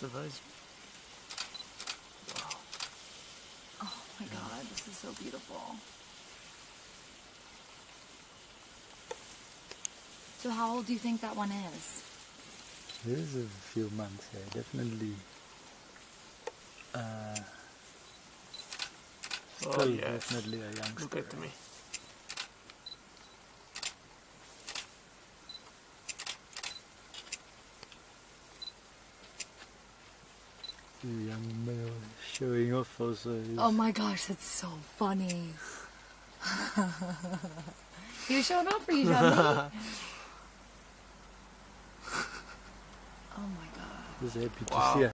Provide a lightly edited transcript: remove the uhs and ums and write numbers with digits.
both of those. Wow. Oh my God, this is so beautiful. So how old do you think that one is? It is a few months, yeah, definitely. Still Yes. definitely a youngster. Look at me. The young male showing off also. Oh my gosh, that's so funny. You showing off for you, Johnny? Oh my God. Just happy to Wow. see her.